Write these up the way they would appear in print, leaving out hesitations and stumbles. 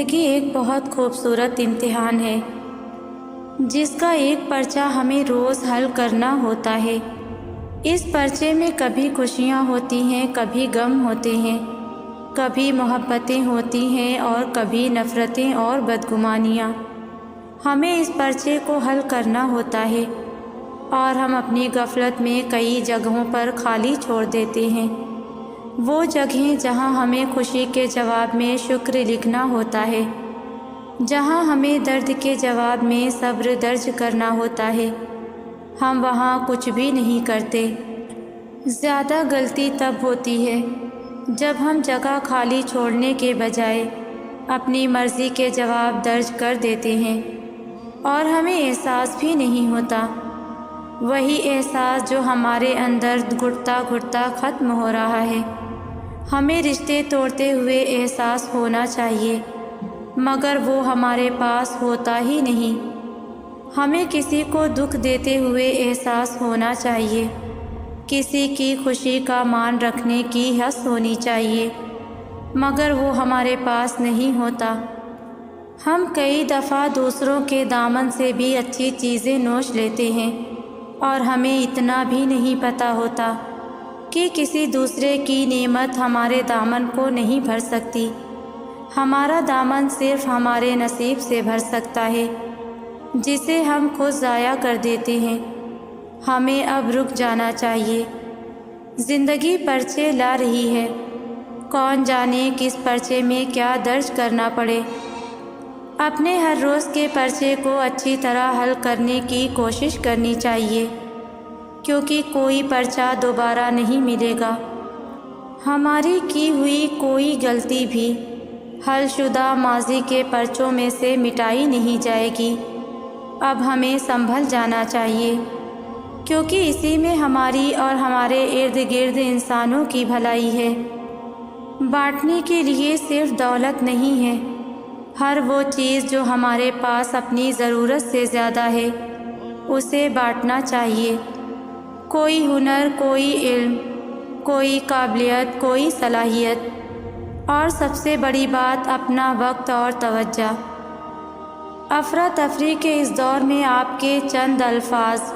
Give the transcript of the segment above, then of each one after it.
زندگی ایک بہت خوبصورت امتحان ہے جس کا ایک پرچہ ہمیں روز حل کرنا ہوتا ہے۔ اس پرچے میں کبھی خوشیاں ہوتی ہیں، کبھی غم ہوتے ہیں، کبھی محبتیں ہوتی ہیں اور کبھی نفرتیں اور بدگمانیاں۔ ہمیں اس پرچے کو حل کرنا ہوتا ہے اور ہم اپنی غفلت میں کئی جگہوں پر خالی چھوڑ دیتے ہیں۔ وہ جگہیں جہاں ہمیں خوشی کے جواب میں شکر لکھنا ہوتا ہے، جہاں ہمیں درد کے جواب میں صبر درج کرنا ہوتا ہے، ہم وہاں کچھ بھی نہیں کرتے۔ زیادہ غلطی تب ہوتی ہے جب ہم جگہ خالی چھوڑنے کے بجائے اپنی مرضی کے جواب درج کر دیتے ہیں اور ہمیں احساس بھی نہیں ہوتا۔ وہی احساس جو ہمارے اندر گھٹتا گھٹتا ختم ہو رہا ہے۔ ہمیں رشتے توڑتے ہوئے احساس ہونا چاہیے، مگر وہ ہمارے پاس ہوتا ہی نہیں۔ ہمیں کسی کو دکھ دیتے ہوئے احساس ہونا چاہیے، کسی کی خوشی کا مان رکھنے کی حس ہونی چاہیے، مگر وہ ہمارے پاس نہیں ہوتا۔ ہم کئی دفعہ دوسروں کے دامن سے بھی اچھی چیزیں نوش لیتے ہیں اور ہمیں اتنا بھی نہیں پتہ ہوتا کہ کسی دوسرے کی نعمت ہمارے دامن کو نہیں بھر سکتی۔ ہمارا دامن صرف ہمارے نصیب سے بھر سکتا ہے، جسے ہم خود ضائع کر دیتے ہیں۔ ہمیں اب رک جانا چاہیے۔ زندگی پرچے لا رہی ہے، کون جانے کس پرچے میں کیا درج کرنا پڑے۔ اپنے ہر روز کے پرچے کو اچھی طرح حل کرنے کی کوشش کرنی چاہیے، کیونکہ کوئی پرچہ دوبارہ نہیں ملے گا۔ ہماری کی ہوئی کوئی غلطی بھی حل شدہ ماضی کے پرچوں میں سے مٹائی نہیں جائے گی۔ اب ہمیں سنبھل جانا چاہیے، کیونکہ اسی میں ہماری اور ہمارے ارد گرد انسانوں کی بھلائی ہے۔ بانٹنے کے لیے صرف دولت نہیں ہے، ہر وہ چیز جو ہمارے پاس اپنی ضرورت سے زیادہ ہے اسے بانٹنا چاہیے۔ کوئی ہنر، کوئی علم، کوئی قابلیت، کوئی صلاحیت، اور سب سے بڑی بات اپنا وقت اور توجہ۔ افراتفری کے اس دور میں آپ کے چند الفاظ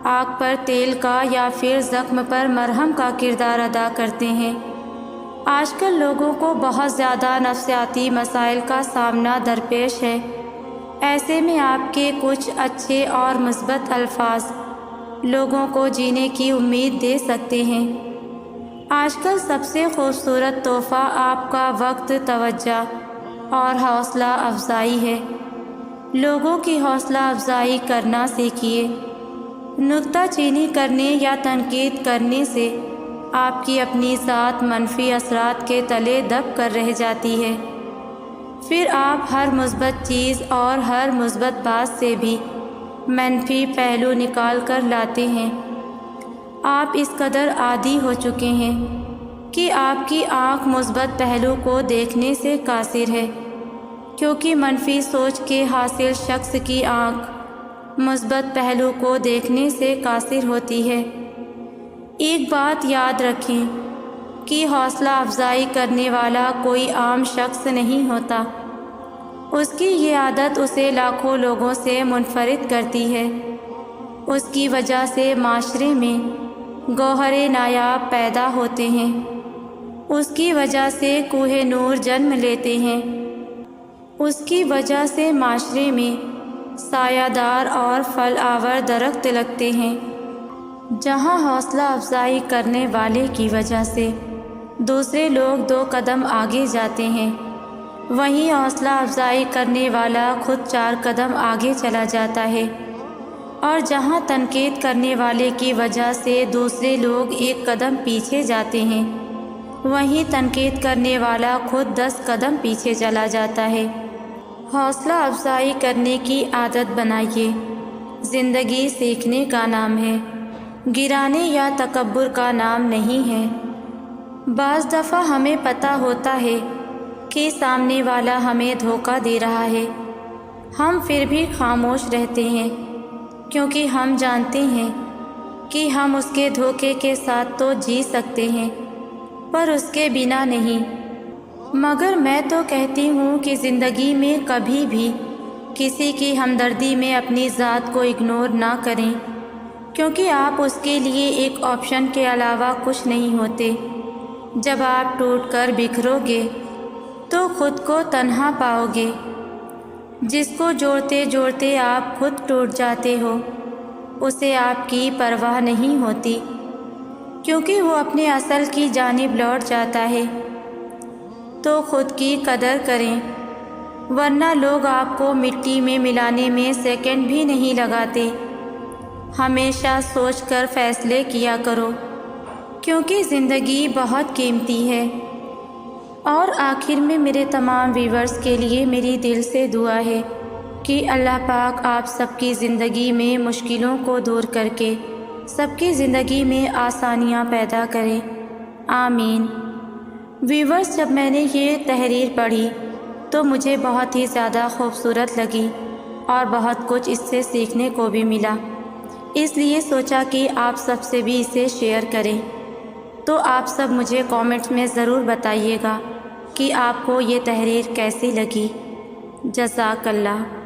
آگ پر تیل کا یا پھر زخم پر مرہم کا کردار ادا کرتے ہیں۔ آج کل لوگوں کو بہت زیادہ نفسیاتی مسائل کا سامنا درپیش ہے۔ ایسے میں آپ کے کچھ اچھے اور مثبت الفاظ لوگوں کو جینے کی امید دے سکتے ہیں۔ آج کل سب سے خوبصورت تحفہ آپ کا وقت، توجہ اور حوصلہ افزائی ہے۔ لوگوں کی حوصلہ افزائی کرنا سیکھیے۔ نکتہ چینی کرنے یا تنقید کرنے سے آپ کی اپنی ذات منفی اثرات کے تلے دب کر رہ جاتی ہے۔ پھر آپ ہر مثبت چیز اور ہر مثبت بات سے بھی منفی پہلو نکال کر لاتے ہیں۔ آپ اس قدر عادی ہو چکے ہیں کہ آپ کی آنکھ مثبت پہلو کو دیکھنے سے قاصر ہے، کیونکہ منفی سوچ کے حاصل شخص کی آنکھ مثبت پہلو کو دیکھنے سے قاصر ہوتی ہے۔ ایک بات یاد رکھیں کہ حوصلہ افزائی کرنے والا کوئی عام شخص نہیں ہوتا۔ اس کی یہ عادت اسے لاکھوں لوگوں سے منفرد کرتی ہے۔ اس کی وجہ سے معاشرے میں گوہر نایاب پیدا ہوتے ہیں۔ اس کی وجہ سے کوہ نور جنم لیتے ہیں۔ اس کی وجہ سے معاشرے میں سایہ دار اور پھل آور درخت لگتے ہیں۔ جہاں حوصلہ افزائی کرنے والے کی وجہ سے دوسرے لوگ 2 قدم آگے جاتے ہیں، وہیں حوصلہ افزائی کرنے والا خود 4 قدم آگے چلا جاتا ہے۔ اور جہاں تنقید کرنے والے کی وجہ سے دوسرے لوگ 1 قدم پیچھے جاتے ہیں، وہیں تنقید کرنے والا خود 10 قدم پیچھے چلا جاتا ہے۔ حوصلہ افزائی کرنے کی عادت بنائیے۔ زندگی سیکھنے کا نام ہے، گرانے یا تکبر کا نام نہیں ہے۔ بعض دفعہ ہمیں پتہ ہوتا ہے کہ سامنے والا ہمیں دھوکہ دے رہا ہے، ہم پھر بھی خاموش رہتے ہیں، کیونکہ ہم جانتے ہیں کہ ہم اس کے دھوکے کے ساتھ تو جی سکتے ہیں، پر اس کے بنا نہیں۔ مگر میں تو کہتی ہوں کہ زندگی میں کبھی بھی کسی کی ہمدردی میں اپنی ذات کو اگنور نہ کریں، کیونکہ آپ اس کے لیے ایک آپشن کے علاوہ کچھ نہیں ہوتے۔ جب آپ ٹوٹ کر بکھرو گے تو خود کو تنہا پاؤ گے۔ جس کو جوڑتے جوڑتے آپ خود ٹوٹ جاتے ہو، اسے آپ کی پرواہ نہیں ہوتی، کیونکہ وہ اپنے اصل کی جانب لوٹ جاتا ہے۔ تو خود کی قدر کریں، ورنہ لوگ آپ کو مٹی میں ملانے میں سیکنڈ بھی نہیں لگاتے۔ ہمیشہ سوچ کر فیصلے کیا کرو، کیونکہ زندگی بہت قیمتی ہے۔ اور آخر میں میرے تمام ویورز کے لیے میری دل سے دعا ہے کہ اللہ پاک آپ سب کی زندگی میں مشکلوں کو دور کر کے سب کی زندگی میں آسانیاں پیدا کرے، آمین۔ ویورز، جب میں نے یہ تحریر پڑھی تو مجھے بہت ہی زیادہ خوبصورت لگی اور بہت کچھ اس سے سیکھنے کو بھی ملا، اس لیے سوچا کہ آپ سب سے بھی اسے شیئر کریں۔ تو آپ سب مجھے کامنٹس میں ضرور بتائیے گا کہ آپ کو یہ تحریر کیسی لگی۔ جزاک اللہ۔